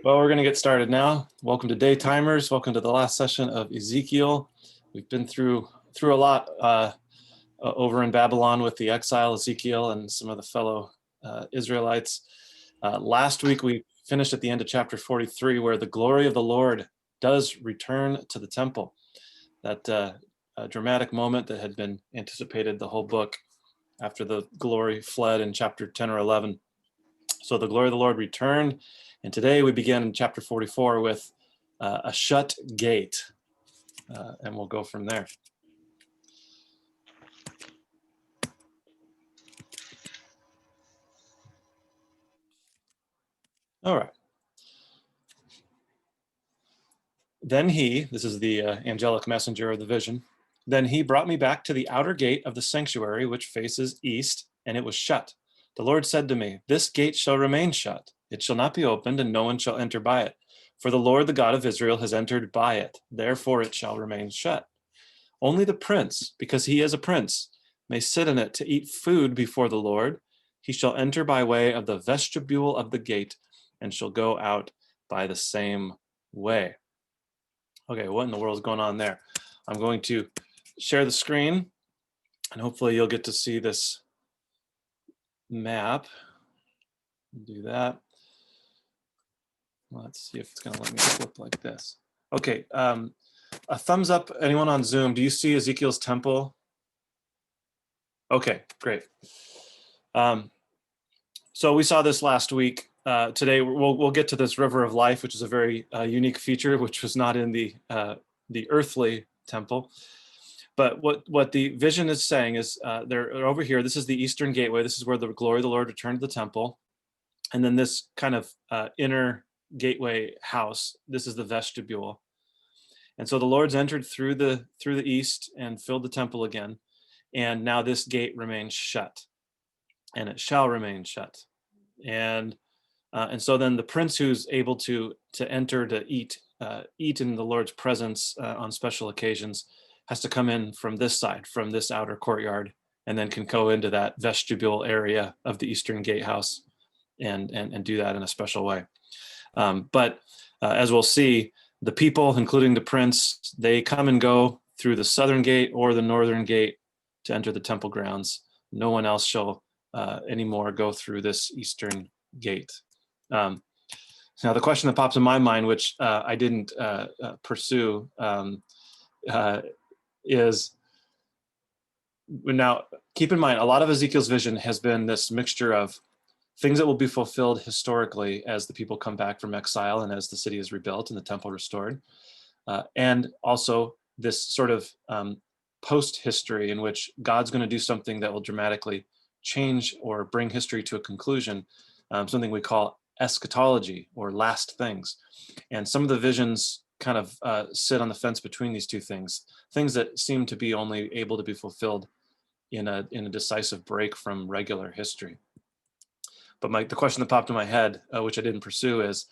Well, we're going to get started now. Welcome to Day Timers. Welcome to the last session of Ezekiel. We've been through a lot over in Babylon with the exile Ezekiel and some of the fellow Israelites. Last week we finished at the end of chapter 43, where the glory of the Lord does return to the temple. That dramatic moment that had been anticipated the whole book after the glory fled in chapter 10 or 11. So the glory of the Lord returned. And today we begin in chapter 44 with a shut gate, and we'll go from there. All right. Then this is the angelic messenger of the vision, then he brought me back to the outer gate of the sanctuary, which faces east, and it was shut. The Lord said to me, this gate shall remain shut. It shall not be opened, and no one shall enter by it. For the Lord, the God of Israel, has entered by it. Therefore it shall remain shut. Only the prince, because he is a prince, may sit in it to eat food before the Lord. He shall enter by way of the vestibule of the gate, and shall go out by the same way. Okay, what in the world is going on there? I'm going to share the screen, and hopefully you'll get to see this map. Do that. Let's see if it's going to let me flip like this. Okay, a thumbs up, anyone on Zoom. Do you see Ezekiel's temple? Okay, great. So we saw this last week. Today we'll get to this river of life, which is a very unique feature, which was not in the earthly temple. But what the vision is saying is they're over here. This is the eastern gateway. This is where the glory of the Lord returned to the temple. And then this kind of inner gateway house, this is the vestibule. And so the Lord's entered through the east and filled the temple again. And now this gate remains shut, and it shall remain shut. And so then the prince who's able to enter to eat in the Lord's presence on special occasions has to come in from this side, from this outer courtyard, and then can go into that vestibule area of the eastern gatehouse and do that in a special way. But as we'll see, the people, including the prince, they come and go through the southern gate or the northern gate to enter the temple grounds. No one else shall anymore go through this eastern gate. Now, the question that pops in my mind, which I didn't pursue, is, now keep in mind, a lot of Ezekiel's vision has been this mixture of things that will be fulfilled historically as the people come back from exile and as the city is rebuilt and the temple restored, and also this sort of post-history in which God's going to do something that will dramatically change or bring history to a conclusion, something we call eschatology or last things. And some of the visions kind of sit on the fence between these two things that seem to be only able to be fulfilled in a decisive break from regular history. But the question that popped in my head, which I didn't pursue, is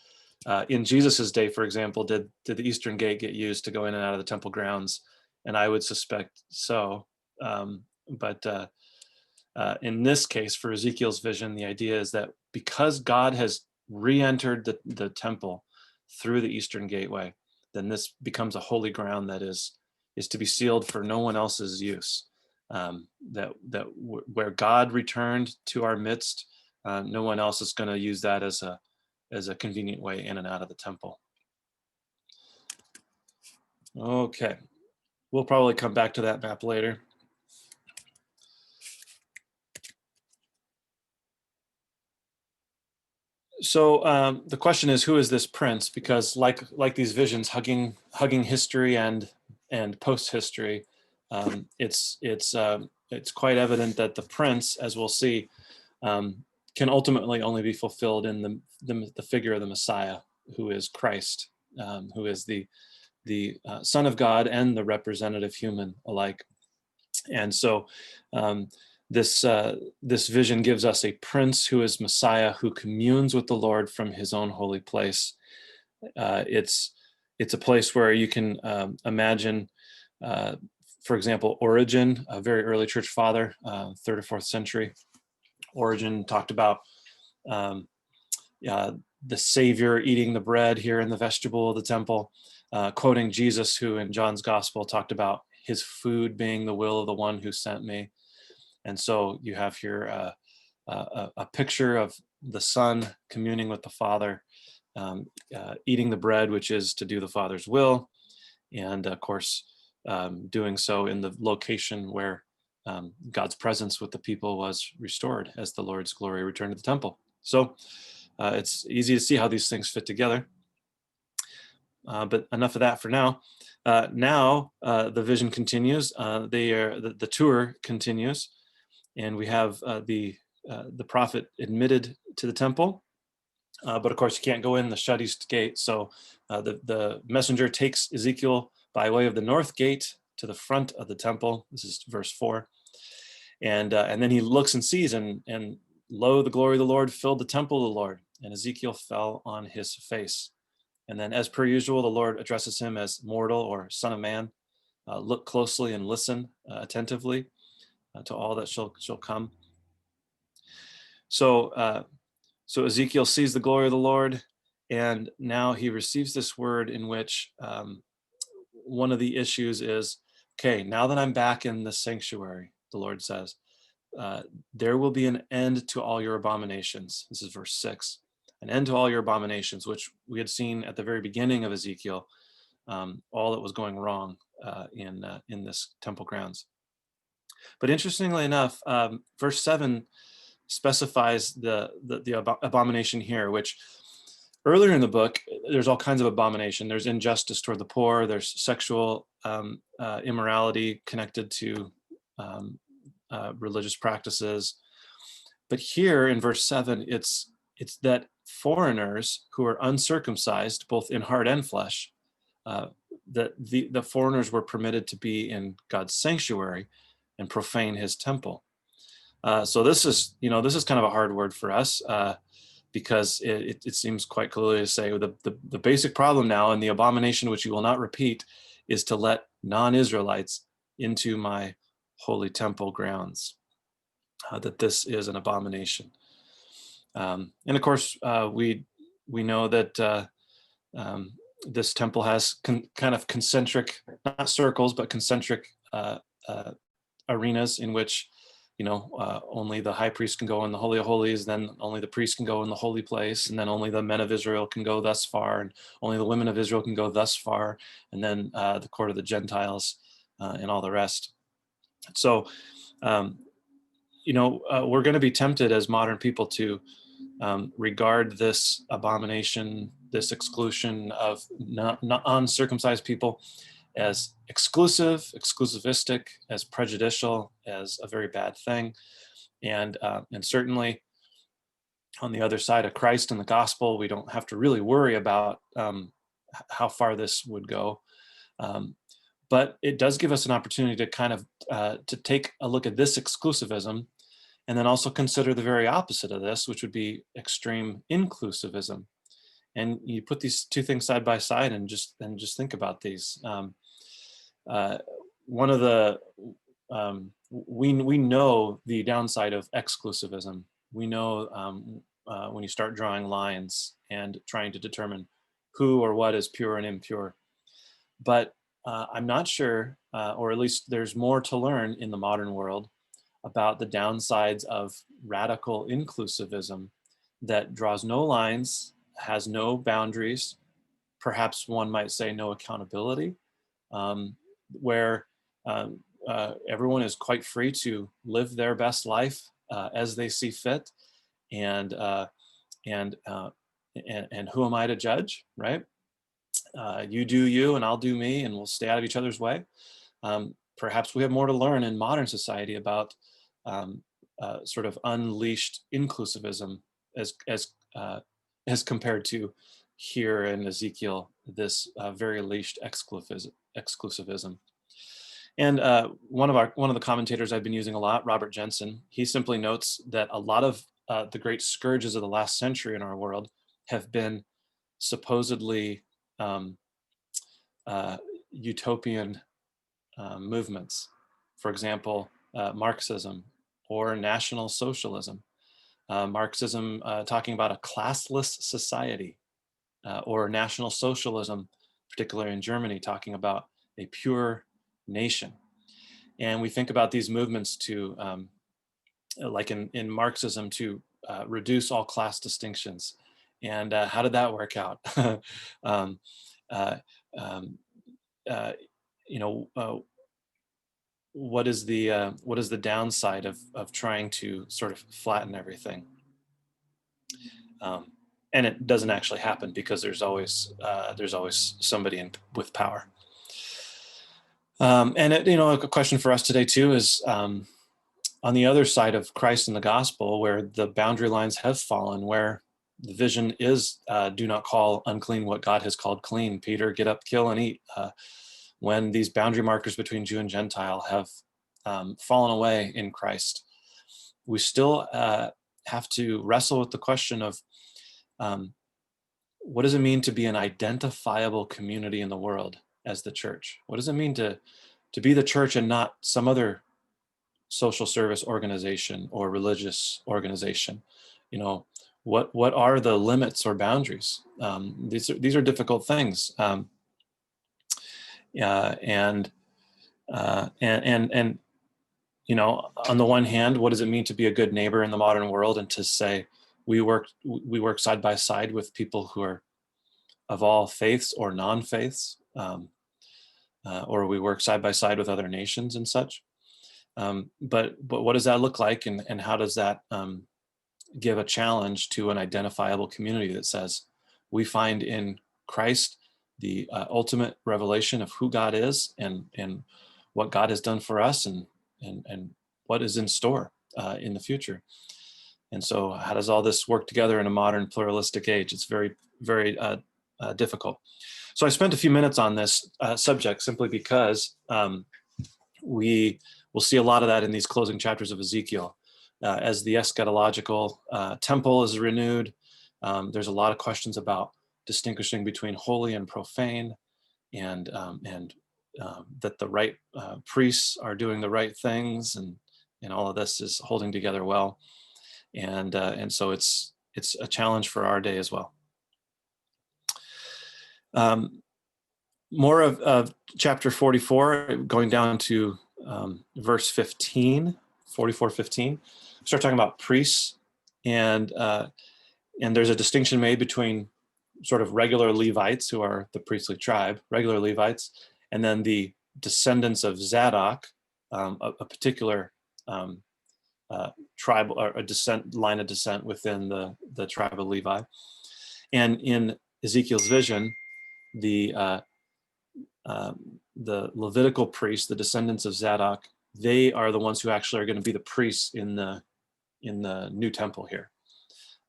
in Jesus's day, for example, did the Eastern Gate get used to go in and out of the temple grounds? And I would suspect so. But in this case, for Ezekiel's vision, the idea is that because God has re-entered the temple through the Eastern Gateway, then this becomes a holy ground that is to be sealed for no one else's use. Where God returned to our midst, no one else is going to use that as a convenient way in and out of the temple. Okay, we'll probably come back to that map later. So the question is, who is this prince? Because like these visions, hugging history and post-history, it's quite evident that the prince, as we'll see, can ultimately only be fulfilled in the figure of the Messiah, who is Christ, who is the Son of God and the representative human alike. And so this vision gives us a prince who is Messiah, who communes with the Lord from his own holy place. It's a place where you can imagine, for example, Origen, a very early church father, 3rd or 4th century. Origen talked about the Savior eating the bread here in the vestibule of the temple, quoting Jesus, who in John's gospel talked about his food being the will of the one who sent me. And so you have here a picture of the Son communing with the Father, eating the bread, which is to do the Father's will, and of course, doing so in the location where God's presence with the people was restored as the Lord's glory returned to the temple. So it's easy to see how these things fit together. But enough of that for now. Now the vision continues. The tour continues, and we have the prophet admitted to the temple. But of course, you can't go in the shut east gate. So the messenger takes Ezekiel by way of the north gate to the front of the temple. This is verse 4. And then he looks and sees, and lo, the glory of the Lord filled the temple of the Lord, and Ezekiel fell on his face. And then, as per usual, the Lord addresses him as mortal or son of man. Look closely and listen attentively to all that shall come. So Ezekiel sees the glory of the Lord, and now he receives this word in which one of the issues is, okay, now that I'm back in the sanctuary, the Lord says, there will be an end to all your abominations. This is verse 6. An end to all your abominations, which we had seen at the very beginning of Ezekiel, all that was going wrong in this temple grounds. But interestingly enough, verse 7 specifies the abomination here, which earlier in the book, there's all kinds of abomination. There's injustice toward the poor. There's sexual immorality connected to religious practices. But here in verse 7, it's that foreigners who are uncircumcised, both in heart and flesh, that the foreigners were permitted to be in God's sanctuary and profane his temple. So this is kind of a hard word for us because it seems quite clearly to say the basic problem now, and the abomination which you will not repeat, is to let non-Israelites into my holy temple grounds. That this is an abomination. And of course, we know that this temple has kind of concentric, not circles, but concentric arenas in which, only the high priest can go in the Holy of Holies, then only the priest can go in the holy place, and then only the men of Israel can go thus far, and only the women of Israel can go thus far, and then the court of the Gentiles and all the rest. So, we're going to be tempted as modern people to regard this abomination, this exclusion of uncircumcised people, as exclusivistic, as prejudicial, as a very bad thing. And certainly on the other side of Christ and the gospel, we don't have to really worry about how far this would go. But it does give us an opportunity to kind of to take a look at this exclusivism, and then also consider the very opposite of this, which would be extreme inclusivism. And you put these two things side by side and just think about these. One of the we know the downside of exclusivism. We know when you start drawing lines and trying to determine who or what is pure and impure. But I'm not sure, or at least there's more to learn in the modern world about the downsides of radical inclusivism that draws no lines, has no boundaries, perhaps one might say no accountability, where everyone is quite free to live their best life as they see fit, and who am I to judge, right? You do you and I'll do me, and we'll stay out of each other's way. Perhaps we have more to learn in modern society about sort of unleashed inclusivism as compared to here in Ezekiel, this very leashed exclusivism. And one of the commentators I've been using a lot, Robert Jensen, he simply notes that a lot of the great scourges of the last century in our world have been supposedly utopian movements. For example, Marxism or National Socialism. Marxism talking about a classless society, or National Socialism, particularly in Germany, talking about a pure nation. And we think about these movements to, like in Marxism, to reduce all class distinctions. And how did that work out? um, uh, um, uh, you know, what is the downside of trying to sort of flatten everything? And it doesn't actually happen, because there's always somebody with power. And a question for us today too is, on the other side of Christ and the gospel, where the boundary lines have fallen, where the vision is, do not call unclean what God has called clean. Peter, get up, kill, and eat. When these boundary markers between Jew and Gentile have fallen away in Christ, we still have to wrestle with the question of, what does it mean to be an identifiable community in the world as the church? What does it mean to be the church and not some other social service organization or religious organization? What are the limits or boundaries? These are difficult things. And on the one hand, what does it mean to be a good neighbor in the modern world, and to say we work side by side with people who are of all faiths or non-faiths, or we work side by side with other nations and such. But what does that look like, and how does that give a challenge to an identifiable community that says we find in Christ the ultimate revelation of who God is, and what God has done for us, and what is in store in the future? And so how does all this work together in a modern pluralistic age? It's very, very difficult. So I spent a few minutes on this subject simply because we will see a lot of that in these closing chapters of Ezekiel. As the eschatological temple is renewed, there's a lot of questions about distinguishing between holy and profane, and that the right priests are doing the right things, and all of this is holding together well. And so it's a challenge for our day as well. More of chapter 44, going down to verse 15, 44:15. Start talking about priests, and there's a distinction made between sort of regular Levites, who are the priestly tribe, regular Levites, and then the descendants of Zadok, a particular tribe, or a line of descent within the tribe of Levi. And in Ezekiel's vision, the Levitical priests, the descendants of Zadok, they are the ones who actually are going to be the priests in the new temple here.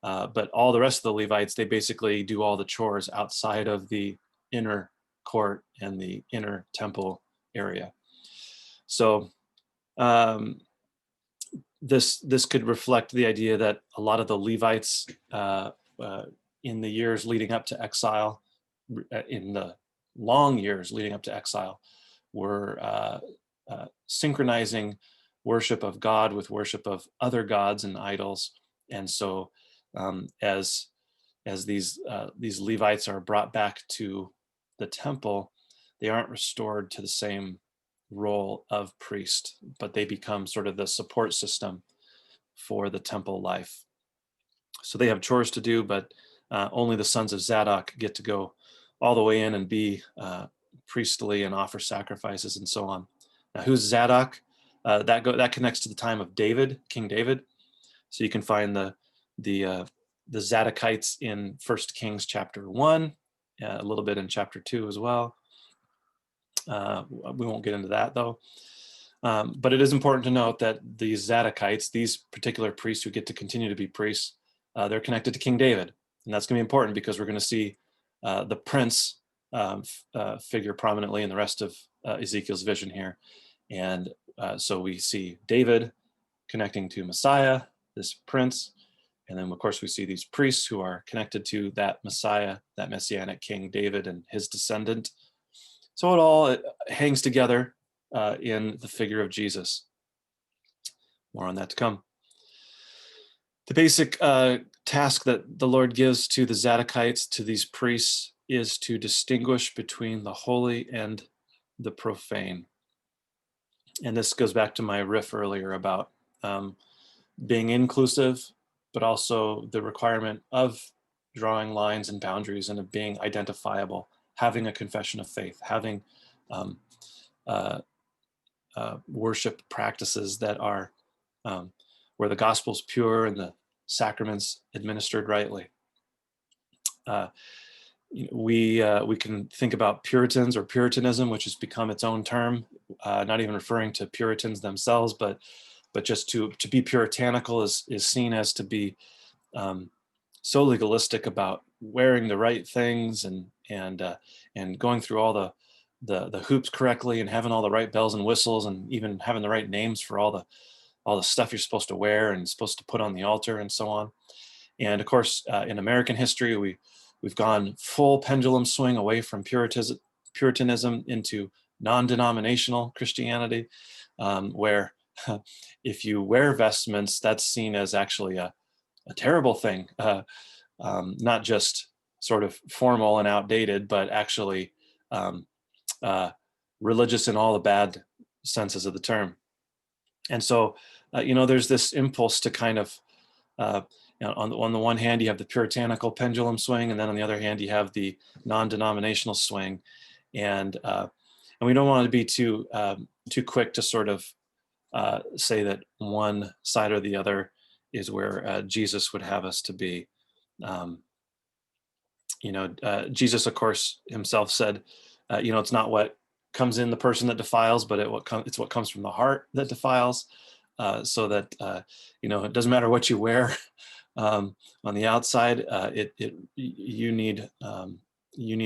But all the rest of the Levites, they basically do all the chores outside of the inner court and the inner temple area. So this could reflect the idea that a lot of the Levites in the years leading up to exile, in the long years leading up to exile, were synchronizing worship of God with worship of other gods and idols. And so as these Levites are brought back to the temple, they aren't restored to the same role of priest, but they become sort of the support system for the temple life. So they have chores to do, but only the sons of Zadok get to go all the way in and be priestly and offer sacrifices and so on. Now, who's Zadok? That connects to the time of David, King David. So you can find the Zadokites in 1 Kings chapter 1, a little bit in chapter 2 as well. We won't get into that though. But it is important to note that these Zadokites, these particular priests who get to continue to be priests, they're connected to King David. And that's going to be important because we're going to see the prince figure prominently in the rest of Ezekiel's vision here. And so we see David connecting to Messiah, this prince. And then, of course, we see these priests who are connected to that Messiah, that Messianic King David and his descendant. So it all hangs together in the figure of Jesus. More on that to come. The basic task that the Lord gives to the Zadokites, to these priests, is to distinguish between the holy and the profane. And this goes back to my riff earlier about being inclusive, but also the requirement of drawing lines and boundaries and of being identifiable, having a confession of faith, having uh, worship practices that are where the gospel's pure and the sacraments administered rightly. We can think about Puritans or Puritanism, which has become its own term, not even referring to Puritans themselves, but just to be puritanical is seen as to be so legalistic about wearing the right things and going through all the hoops correctly and having all the right bells and whistles and even having the right names for all the stuff you're supposed to wear and supposed to put on the altar and so on. And of course, in American history, we've gone full pendulum swing away from Puritanism into non-denominational Christianity, where if you wear vestments, that's seen as actually a terrible thing, not just sort of formal and outdated, but actually religious in all the bad senses of the term. And so, there's this impulse to kind of, on the one hand, you have the puritanical pendulum swing, and then on the other hand, you have the non-denominational swing, and we don't want to be too quick to sort of say that one side or the other is where Jesus would have us to be. Jesus, of course, himself said, it's not what comes in the person that defiles, but it's what comes from the heart that defiles. So that it doesn't matter what you wear on the outside. You need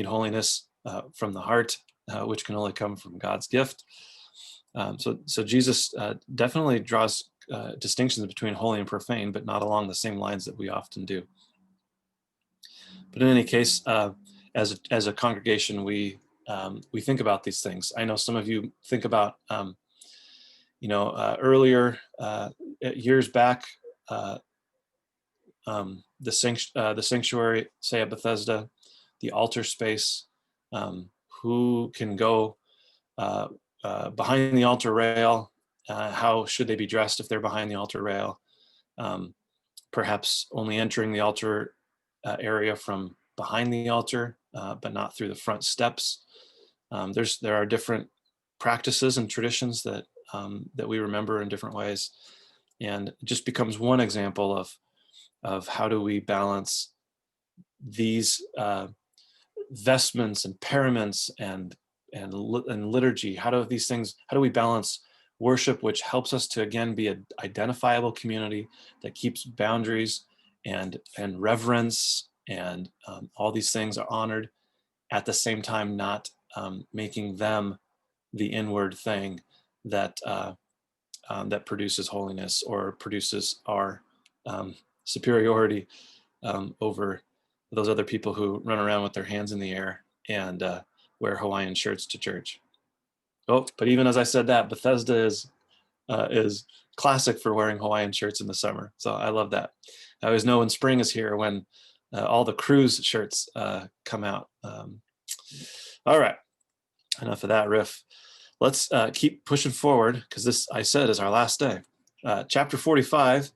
holiness from the heart, which can only come from God's gift. So Jesus definitely draws distinctions between holy and profane, but not along the same lines that we often do. But in any case, as a congregation, we think about these things. I know some of you think about, earlier years back, the sanctuary, say at Bethesda, the altar space, who can go behind the altar rail, how should they be dressed if they're behind the altar rail, perhaps only entering the altar area from behind the altar, but not through the front steps. There are different practices and traditions that we remember in different ways, and it just becomes one example of how do we balance these vestments and paraments and liturgy. How do we balance worship, which helps us to again be an identifiable community that keeps boundaries and reverence and all these things are honored, at the same time not making them the inward thing that that produces holiness or produces our superiority over those other people who run around with their hands in the air and wear Hawaiian shirts to church. Oh, but even as I said that, Bethesda is classic for wearing Hawaiian shirts in the summer. So I love that. I always know when spring is here when all the cruise shirts come out. All right, enough of that riff. Let's keep pushing forward, because this, I said, is our last day. Chapter 45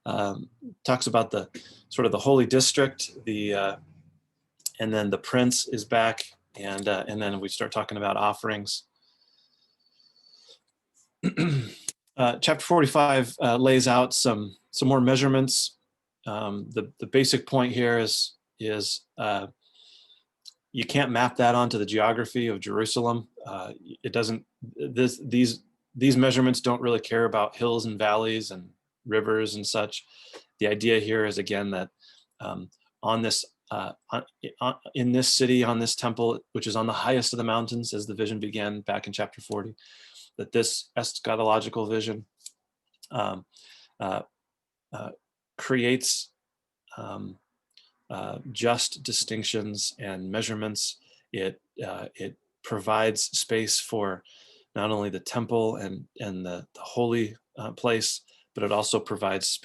talks about the sort of the holy district, and then the prince is back, and then we start talking about offerings. Chapter 45 lays out some more measurements. The basic point here is you can't map that onto the geography of Jerusalem. It doesn't. These measurements don't really care about hills and valleys and rivers and such. The idea here is again that on this in this city, on this temple, which is on the highest of the mountains, as the vision began back in chapter 40, that this eschatological vision creates just distinctions and measurements. It provides space for not only the temple and the holy place, but it also provides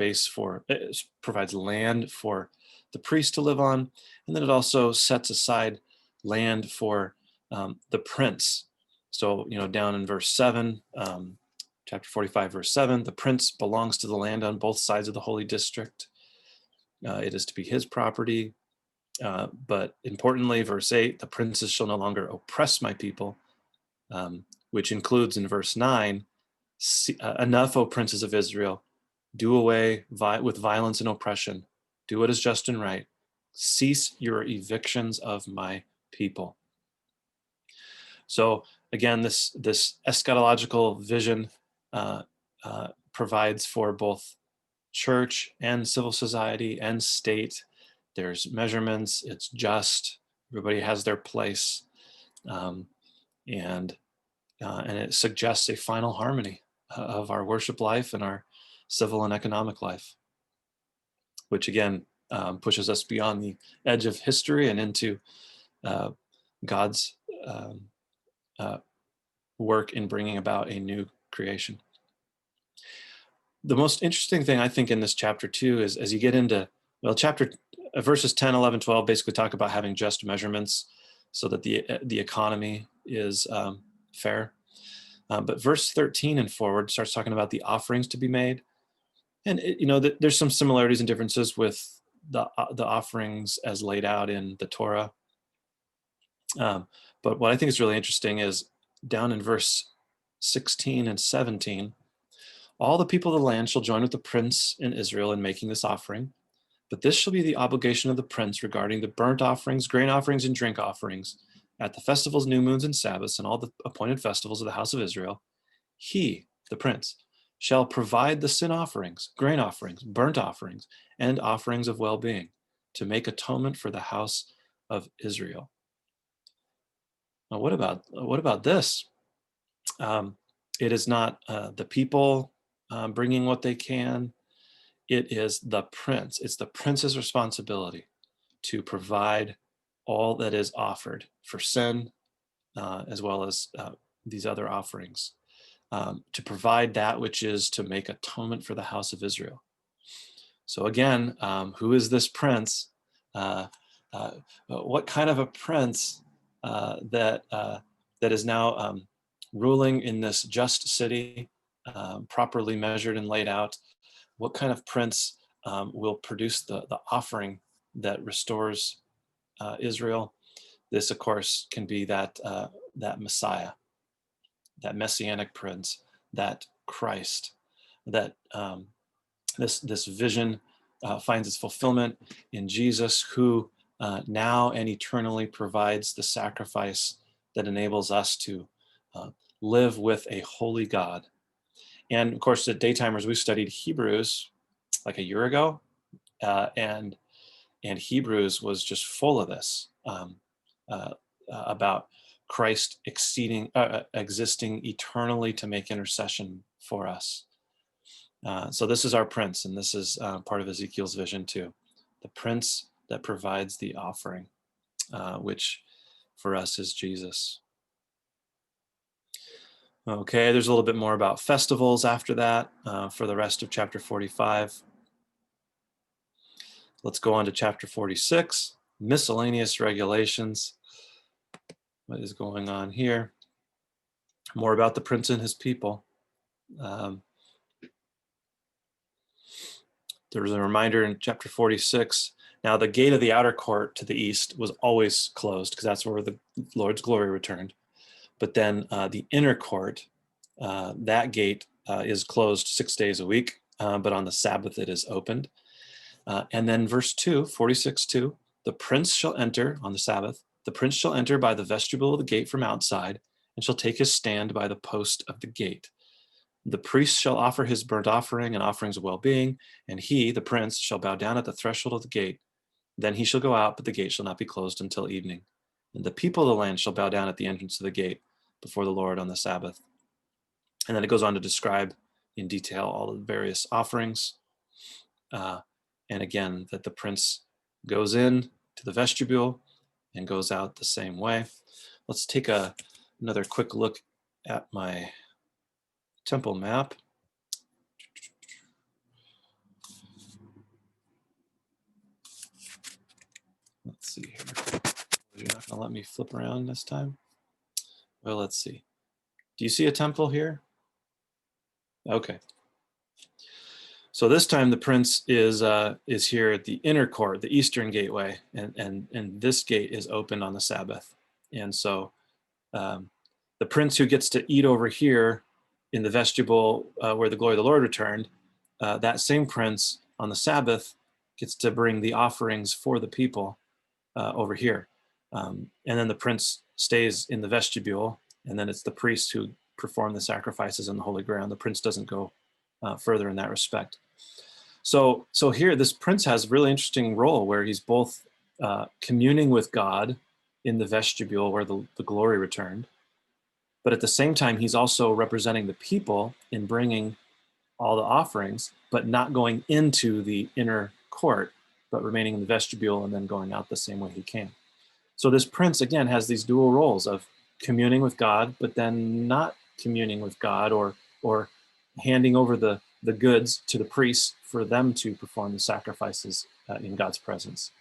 provides land for the priest to live on, and then it also sets aside land for the prince. So, down in verse 7, chapter 45, verse 7, the prince belongs to the land on both sides of the holy district. It is to be his property. But importantly, verse 8, the princes shall no longer oppress my people, which includes in verse 9, enough, O princes of Israel, do away with violence and oppression. Do what is just and right. Cease your evictions of my people. So again, this eschatological vision provides for both church and civil society and state. There's measurements. It's just. Everybody has their place, and it suggests a final harmony of our worship life and our civil and economic life, which again pushes us beyond the edge of history and into God's work in bringing about a new creation. The most interesting thing I think in this chapter too is as you get into, verses 10, 11, 12 basically talk about having just measurements so that the economy is fair. But verse 13 and forward starts talking about the offerings to be made. And there's some similarities and differences with the offerings as laid out in the Torah. But what I think is really interesting is down in verse 16 and 17, all the people of the land shall join with the prince in Israel in making this offering. But this shall be the obligation of the prince regarding the burnt offerings, grain offerings, and drink offerings at the festivals, new moons, and Sabbaths, and all the appointed festivals of the house of Israel. He, the prince, shall provide the sin offerings, grain offerings, burnt offerings, and offerings of well-being to make atonement for the house of Israel. Now, what about this? It is not the people bringing what they can. It is the prince. It's the prince's responsibility to provide all that is offered for sin, as well as these other offerings, to provide that which is to make atonement for the house of Israel. So again, who is this prince? What kind of a prince that is now ruling in this just city, properly measured and laid out? What kind of prince will produce the offering that restores Israel? This, of course, can be that Messiah, that Messianic prince, that Christ, that this vision finds its fulfillment in Jesus, who now and eternally provides the sacrifice that enables us to live with a holy God. And of course, at Daytimers, we studied Hebrews like a year ago, and Hebrews was just full of this about Christ existing eternally to make intercession for us. So this is our prince, and this is part of Ezekiel's vision too. The prince that provides the offering, which for us is Jesus. Okay, there's a little bit more about festivals after that for the rest of chapter 45. Let's go on to chapter 46, miscellaneous regulations. What is going on here? More about the prince and his people. There's a reminder in chapter 46. Now, the gate of the outer court to the east was always closed because that's where the Lord's glory returned. But then the inner court, that gate is closed 6 days a week, but on the Sabbath it is opened. And then verse 2, 46:2, the prince shall enter on the Sabbath. The prince shall enter by the vestibule of the gate from outside and shall take his stand by the post of the gate. The priest shall offer his burnt offering and offerings of well-being, and he, the prince, shall bow down at the threshold of the gate. Then he shall go out, but the gate shall not be closed until evening. And the people of the land shall bow down at the entrance of the gate before the Lord on the Sabbath. And then it goes on to describe in detail all of the various offerings. And again, that the prince goes in to the vestibule and goes out the same way. Let's take another quick look at my temple map. Let's see here. You're not going to let me flip around this time? Well, let's see. Do you see a temple here? Okay. So this time the prince is here at the inner court, the eastern gateway, and this gate is open on the Sabbath. And so the prince who gets to eat over here in the vestibule where the glory of the Lord returned, that same prince on the Sabbath gets to bring the offerings for the people over here. And then the prince stays in the vestibule, and then it's the priests who perform the sacrifices in the holy ground. The prince doesn't go further in that respect. So here, this prince has a really interesting role where he's both communing with God in the vestibule where the glory returned, but at the same time, he's also representing the people in bringing all the offerings, but not going into the inner court, but remaining in the vestibule and then going out the same way he came. So this prince, again, has these dual roles of communing with God, but then not communing with God or handing over the goods to the priests for them to perform the sacrifices in God's presence.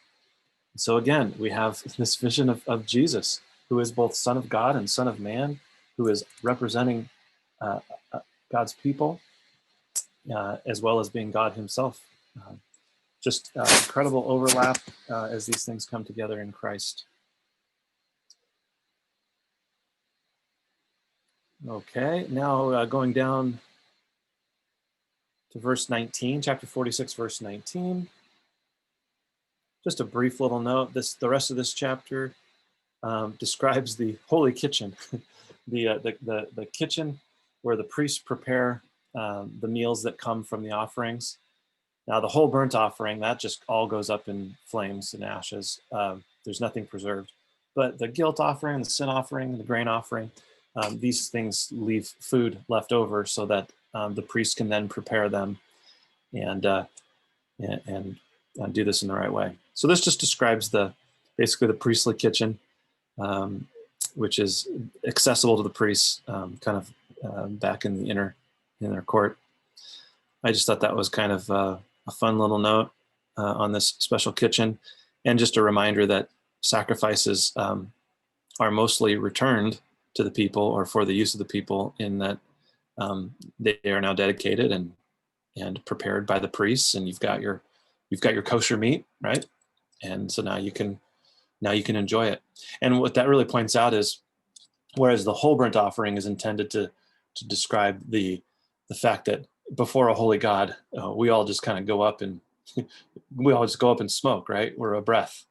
So again, we have this vision of Jesus, who is both Son of God and Son of Man, who is representing God's people, as well as being God himself. Just incredible overlap as these things come together in Christ. Okay, now going down to verse 19, chapter 46, verse 19. Just a brief little note. The rest of this chapter describes the holy kitchen, the kitchen where the priests prepare the meals that come from the offerings. Now, the whole burnt offering, that just all goes up in flames and ashes. There's nothing preserved. But the guilt offering, the sin offering, the grain offering, these things leave food left over so that the priest can then prepare them and do this in the right way. So this just describes basically the priestly kitchen, which is accessible to the priests, kind of back in the inner court. I just thought that was kind of a fun little note on this special kitchen, and just a reminder that sacrifices are mostly returned to the people or for the use of the people, in that they are now dedicated and prepared by the priests, and you've got your kosher meat, right? And so now you can enjoy it. And what that really points out is, whereas the whole burnt offering is intended to describe the fact that before a holy God, we all just kind of go up and we all just go up and smoke, right? We're a breath.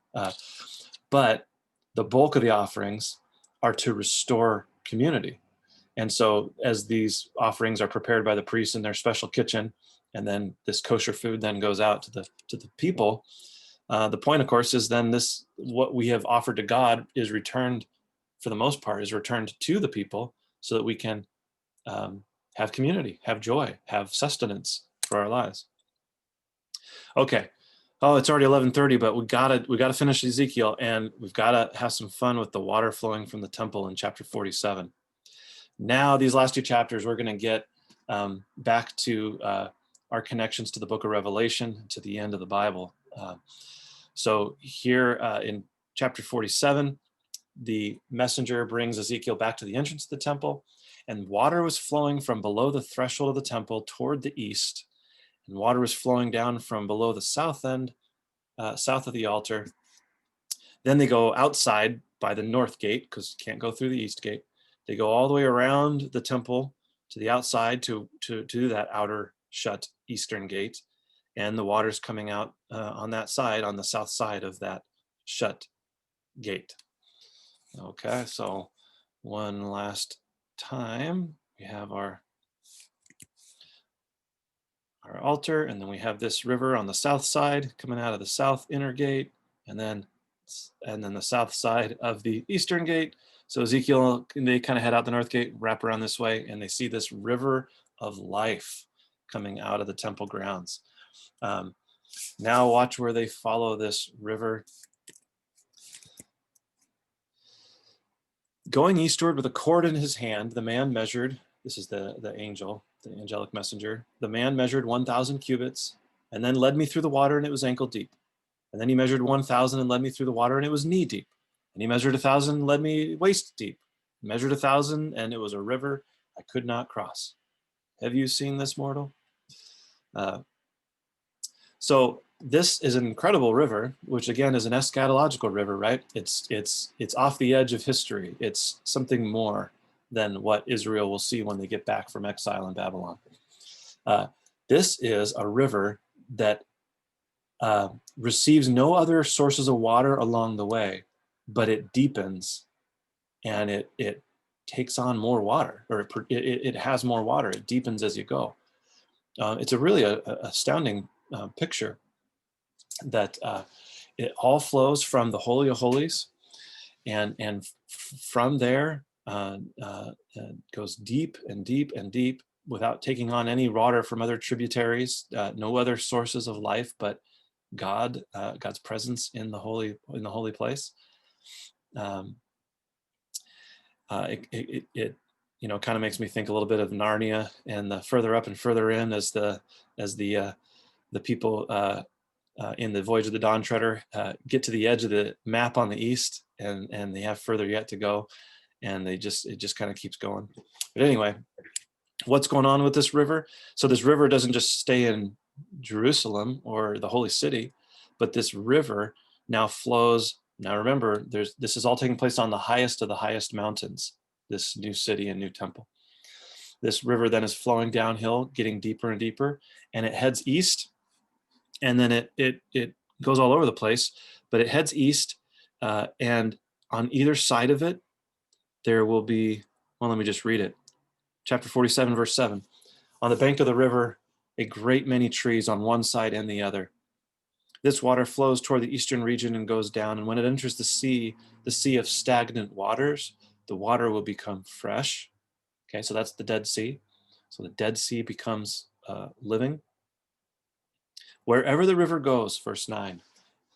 But the bulk of the offerings are to restore community. And so as these offerings are prepared by the priests in their special kitchen, and then this kosher food then goes out to the people, the point, of course, is then what we have offered to God is returned, for the most part, is returned to the people, so that we can have community, have joy, have sustenance for our lives. Okay. Oh, it's already 11:30, but we gotta finish Ezekiel, and we've gotta have some fun with the water flowing from the temple in chapter 47. Now, these last two chapters, we're going to get back to our connections to the book of Revelation, to the end of the Bible. So here in chapter 47, the messenger brings Ezekiel back to the entrance of the temple, and water was flowing from below the threshold of the temple toward the east, and water was flowing down from below the south end, south of the altar. Then they go outside by the north gate, because you can't go through the east gate. They go all the way around the temple to the outside to that outer shut eastern gate, and the water's coming out on that side, on the south side of that shut gate. Okay, so one last time, we have our altar, and then we have this river on the south side coming out of the south inner gate, and then the south side of the eastern gate. So Ezekiel, they kind of head out the north gate, wrap around this way, and they see this river of life coming out of the temple grounds. Now watch where they follow this river. Going eastward with a cord in his hand, the man measured, this is the angel, the angelic messenger, the man measured 1,000 cubits, and then led me through the water, and it was ankle deep. And then he measured 1,000 and led me through the water, and it was knee deep. And he measured 1,000 and led me waist deep. He measured 1,000, and it was a river I could not cross. Have you seen this, mortal? So this is an incredible river, which again is an eschatological river, right? It's off the edge of history. It's something more than what Israel will see when they get back from exile in Babylon. This is a river that receives no other sources of water along the way, but it deepens and it takes on more water, or it has more water. It deepens as you go. It's a really astounding picture that it all flows from the Holy of Holies, and from there goes deep and deep and deep without taking on any water from other tributaries, no other sources of life, but God's presence in the holy place. It kind of makes me think a little bit of Narnia, and the further up and further in as the people in the Voyage of the Dawn Treader get to the edge of the map on the east, and they have further yet to go, and it just kind of keeps going. But anyway, what's going on with this river? So this river doesn't just stay in Jerusalem or the holy city, but this river now flows. Now remember, this is all taking place on the highest of the highest mountains, this new city and new temple. This river then is flowing downhill, getting deeper and deeper, and it heads east, and then it goes all over the place, but it heads east, and on either side of it, there will be, well, let me just read it. Chapter 47, verse 7. On the bank of the river, a great many trees on one side and the other. This water flows toward the eastern region and goes down, and when it enters the sea of stagnant waters, the water will become fresh. Okay, so that's the Dead Sea. So the Dead Sea becomes living. Wherever the river goes, verse 9,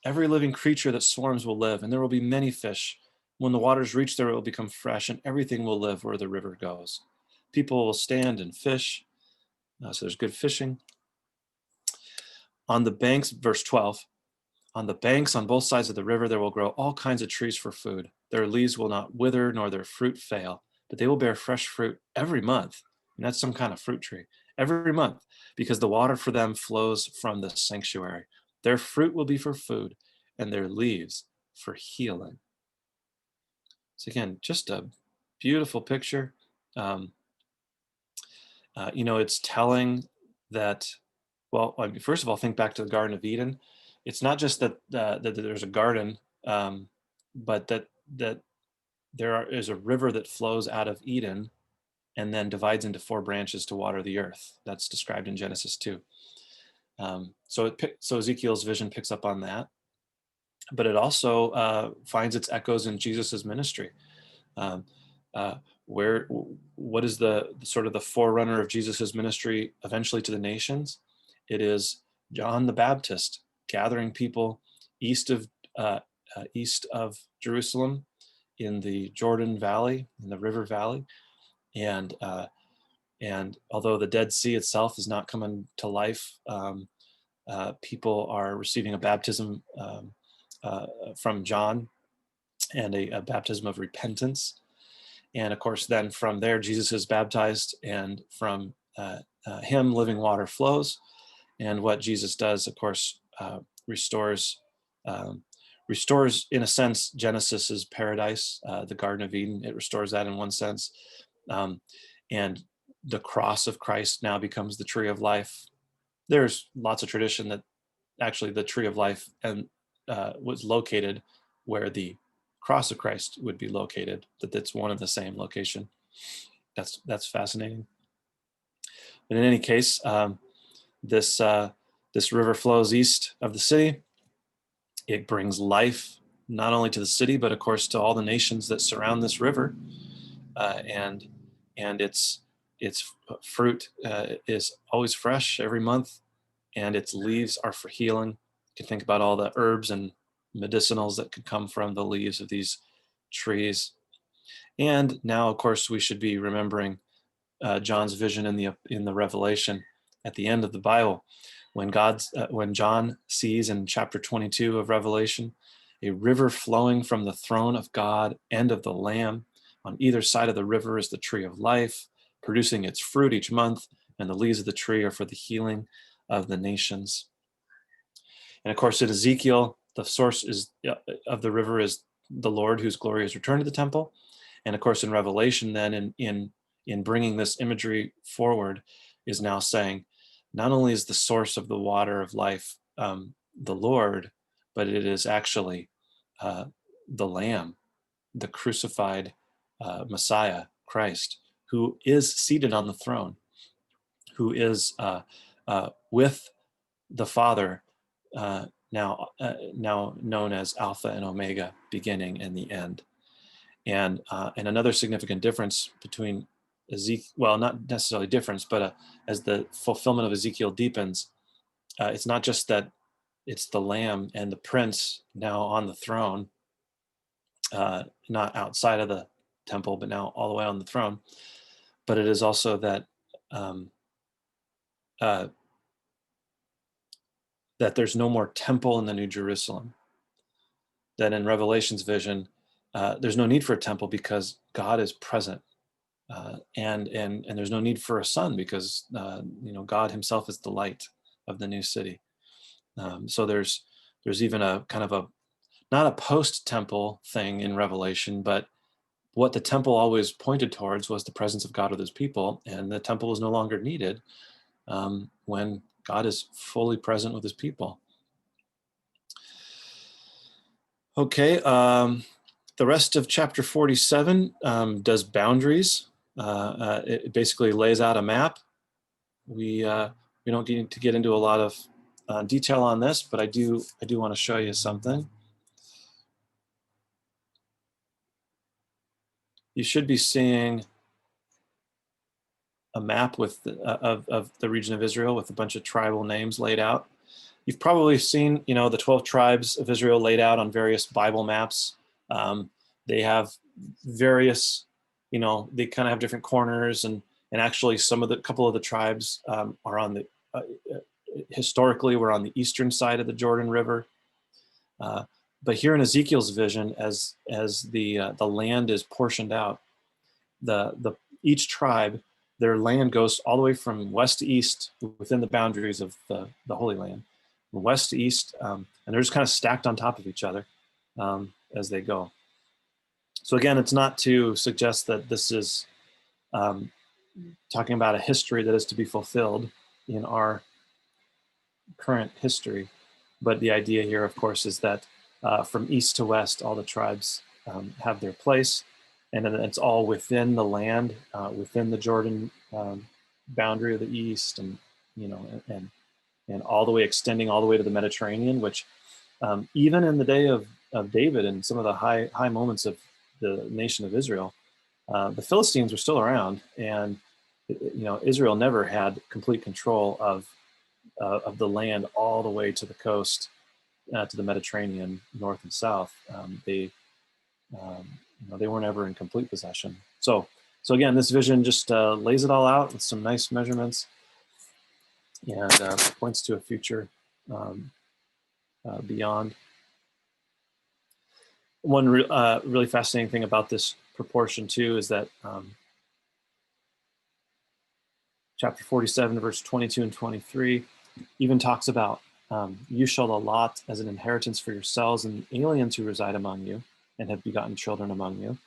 every living creature that swarms will live, and there will be many fish. When the waters reach there, it will become fresh, and everything will live where the river goes. People will stand and fish, so there's good fishing. On the banks, verse 12, on the banks on both sides of the river, there will grow all kinds of trees for food. Their leaves will not wither, nor their fruit fail, but they will bear fresh fruit every month. And that's some kind of fruit tree. Every month, because the water for them flows from the sanctuary. Their fruit will be for food, and their leaves for healing. So again, just a beautiful picture. It's telling that, well, I mean, first of all, think back to the Garden of Eden. It's not just that there's a garden, but that there is a river that flows out of Eden and then divides into 4 branches to water the earth. That's described in Genesis 2. So Ezekiel's vision picks up on that, but it also finds its echoes in Jesus's ministry. What is the sort of the forerunner of Jesus's ministry eventually to the nations? It is John the Baptist gathering people east of Jerusalem in the Jordan Valley, in the river valley, and although the Dead Sea itself is not coming to life, people are receiving a baptism from John, and a baptism of repentance. And of course, then from there, Jesus is baptized, and from him, living water flows. And what Jesus does, of course, restores, in a sense, Genesis's paradise, the Garden of Eden. It restores that in one sense. And the cross of Christ now becomes the tree of life. There's lots of tradition that actually the tree of life was located where the cross of Christ would be located, that it's one and the same location. That's fascinating. But in any case, this river flows east of the city. It brings life not only to the city, but of course to all the nations that surround this river. And its fruit is always fresh every month, and its leaves are for healing. You can think about all the herbs and medicinals that could come from the leaves of these trees. And now, of course, we should be remembering John's vision in the Revelation at the end of the Bible, when John sees in chapter 22 of Revelation a river flowing from the throne of God and of the Lamb. On either side of the river is the tree of life, producing its fruit each month, and the leaves of the tree are for the healing of the nations. And of course, in Ezekiel, the source of the river is the Lord, whose glory has returned to the temple. And of course, in Revelation, then in bringing this imagery forward, is now saying, not only is the source of the water of life the Lord, but it is actually the Lamb, the crucified Messiah, Christ, who is seated on the throne, who is with the Father, now known as Alpha and Omega, beginning and the end. And another significant difference between Ezekiel, well, not necessarily difference, but as the fulfillment of Ezekiel deepens, it's not just that it's the Lamb and the Prince now on the throne, not outside of the temple, but now all the way on the throne. But it is also that that there's no more temple in the New Jerusalem. That in Revelation's vision, there's no need for a temple because God is present, and there's no need for a sun because God Himself is the light of the new city. So there's even a kind of a, not a post-temple thing in Revelation, but what the temple always pointed towards was the presence of God with His people, and the temple is no longer needed when God is fully present with His people. Okay, the rest of chapter 47 does boundaries. It basically lays out a map. We don't need to get into a lot of detail on this, but I do want to show you something. You should be seeing a map with of the region of Israel with a bunch of tribal names laid out. You've probably seen, the 12 tribes of Israel laid out on various Bible maps. They have various, they kind of have different corners, and actually couple of the tribes are on the, historically we're on the eastern side of the Jordan River. But here in Ezekiel's vision, as the land is portioned out, each tribe, their land goes all the way from west to east within the boundaries of the Holy Land, from west to east, and they're just kind of stacked on top of each other as they go. So again, it's not to suggest that this is talking about a history that is to be fulfilled in our current history, but the idea here, of course, is that from east to west, all the tribes have their place, and then it's all within the land, within the Jordan boundary of the east, and all the way extending all the way to the Mediterranean, which even in the day of David and some of the high moments of the nation of Israel, the Philistines were still around, and Israel never had complete control of the land all the way to the coast, to the Mediterranean, north and south. They weren't ever in complete possession. So again, this vision just lays it all out with some nice measurements, and points to a future beyond. One really fascinating thing about this proportion too is that chapter 47, verse 22 and 23 even talks about you shall allot as an inheritance for yourselves and the aliens who reside among you and have begotten children among you.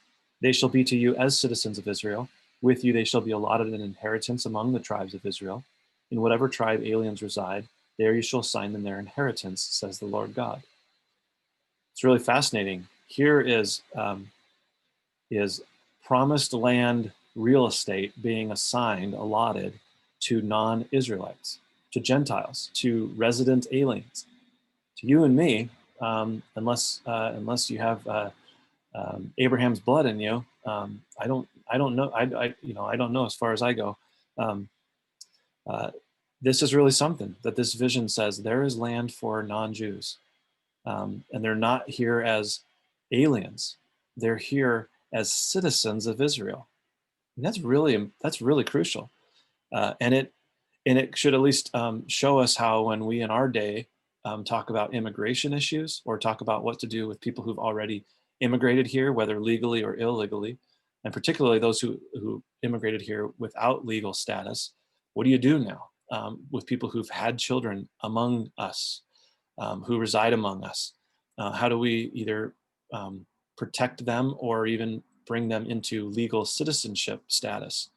They shall be to you as citizens of Israel. With you they shall be allotted an inheritance among the tribes of Israel. In whatever tribe aliens reside, there you shall assign them their inheritance, says the Lord God. It's really fascinating. Here is promised land real estate being assigned, allotted to non-Israelites, to Gentiles, to resident aliens, to you and me, unless you have Abraham's blood in you. I don't know. I don't know as far as I go. This is really something that this vision says there is land for non-Jews, and they're not here as aliens. They're here as citizens of Israel. And that's really crucial. And And it should at least show us how, when we in our day talk about immigration issues, or talk about what to do with people who've already immigrated here, whether legally or illegally, and particularly those who immigrated here without legal status, what do you do now with people who've had children among us, who reside among us? How do we either protect them or even bring them into legal citizenship status?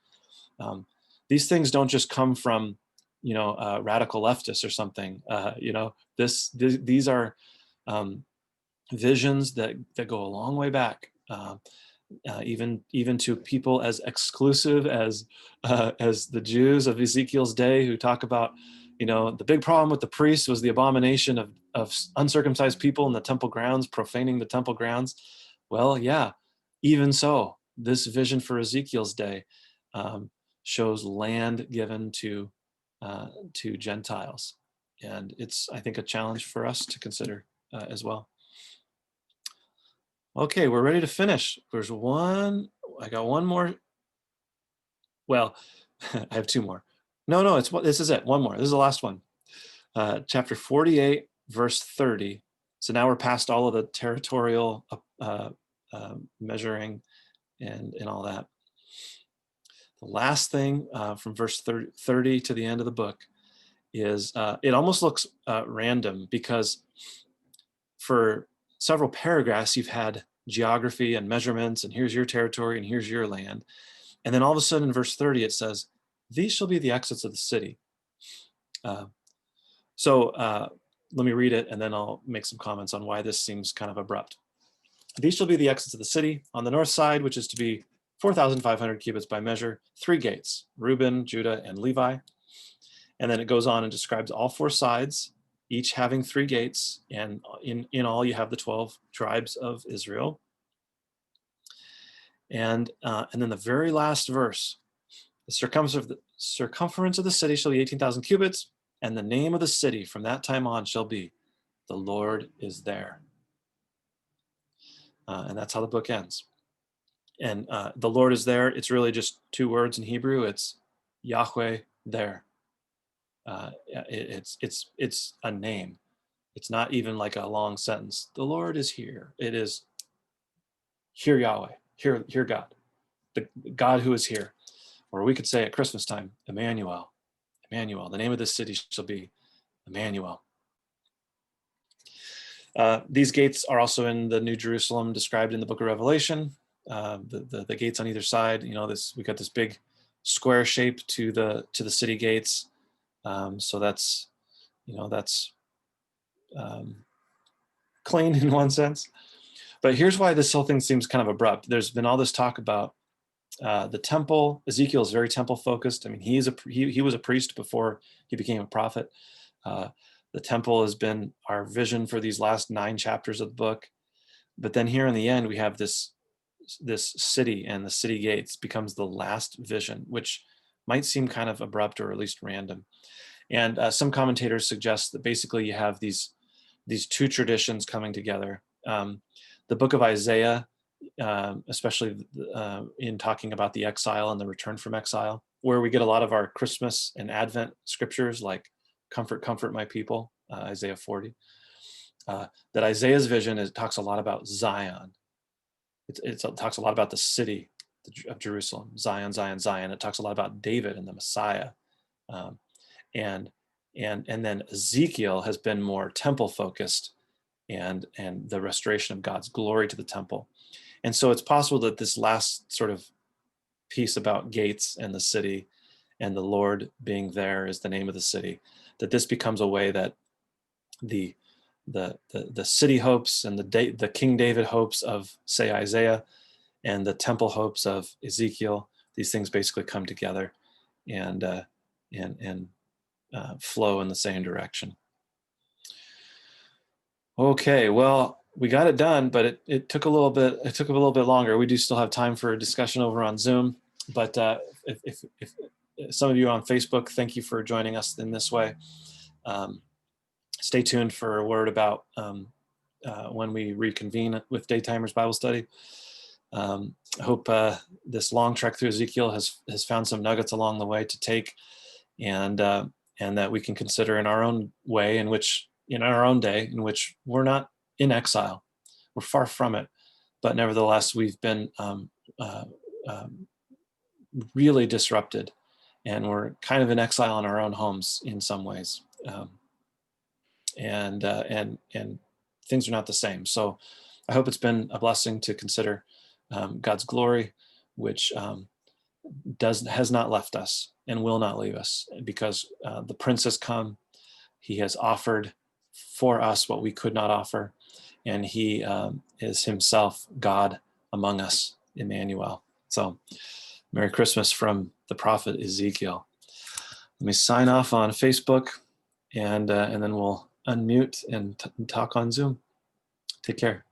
These things don't just come from, radical leftists or something. These are visions that go a long way back, even to people as exclusive as the Jews of Ezekiel's day, who talk about, the big problem with the priests was the abomination of uncircumcised people in the temple grounds, profaning the temple grounds. Well, yeah, even so, this vision for Ezekiel's day shows land given to Gentiles, and it's, I think, a challenge for us to consider as well. Okay, we're ready to finish. I got one more. Well, I have two more. No, this is it. One more. This is the last one. Chapter 48, verse 30. So now we're past all of the territorial measuring and all that. The last thing from verse 30 to the end of the book is, it almost looks random, because for several paragraphs you've had geography and measurements, and here's your territory and here's your land. And then all of a sudden in verse 30 it says, these shall be the exits of the city. So let me read it, and then I'll make some comments on why this seems kind of abrupt. These shall be the exits of the city. On the north side, which is to be 4,500 cubits by measure, 3 gates, Reuben, Judah, and Levi. And then it goes on and describes all 4 sides, each having 3 gates. And in all, you have the 12 tribes of Israel. And then the very last verse, the circumference of the city shall be 18,000 cubits, and the name of the city from that time on shall be, the Lord is there. And that's how the book ends. And the Lord is there. It's really just 2 words in Hebrew. It's Yahweh there. It's a name. It's not even like a long sentence. The Lord is here. It is, hear Yahweh, hear God, the God who is here. Or we could say at Christmas time, Emmanuel. Emmanuel. The name of this city shall be Emmanuel. These gates are also in the New Jerusalem described in the book of Revelation. The gates on either side, we got this big square shape to the city gates. So that's clean in one sense. But here's why this whole thing seems kind of abrupt. There's been all this talk about the temple. Ezekiel is very temple focused. I mean, he was a priest before he became a prophet. The temple has been our vision for these last 9 chapters of the book. But then here in the end, we have this city, and the city gates becomes the last vision, which might seem kind of abrupt, or at least random. And some commentators suggest that basically you have these 2 traditions coming together. The book of Isaiah, especially in talking about the exile and the return from exile, where we get a lot of our Christmas and Advent scriptures, like comfort, comfort my people, Isaiah 40. That Isaiah's vision talks a lot about Zion. It talks a lot about the city of Jerusalem, Zion, Zion, Zion. It talks a lot about David and the Messiah. And then Ezekiel has been more temple focused, and the restoration of God's glory to the temple. And so it's possible that this last sort of piece about gates and the city and the Lord being there is the name of the city, that this becomes a way that the city hopes and the King David hopes of, say, Isaiah, and the temple hopes of Ezekiel, these things basically come together and flow in the same direction. Okay, well, we got it done, but it took a little bit. It took a little bit longer. We do still have time for a discussion over on Zoom, but if some of you on Facebook, thank you for joining us in this way. Stay tuned for a word about when we reconvene with Daytimers Bible Study. I hope this long trek through Ezekiel has found some nuggets along the way to take and that we can consider in our own way, in our own day, in which we're not in exile, we're far from it, but nevertheless we've been really disrupted, and we're kind of in exile in our own homes in some ways, and things are not the same. So I hope it's been a blessing to consider God's glory, which has not left us and will not leave us, because the Prince has come. He has offered for us what we could not offer, and he is himself God among us, Emmanuel. So Merry Christmas from the prophet Ezekiel. Let me sign off on Facebook, and then we'll unmute and talk on Zoom. Take care.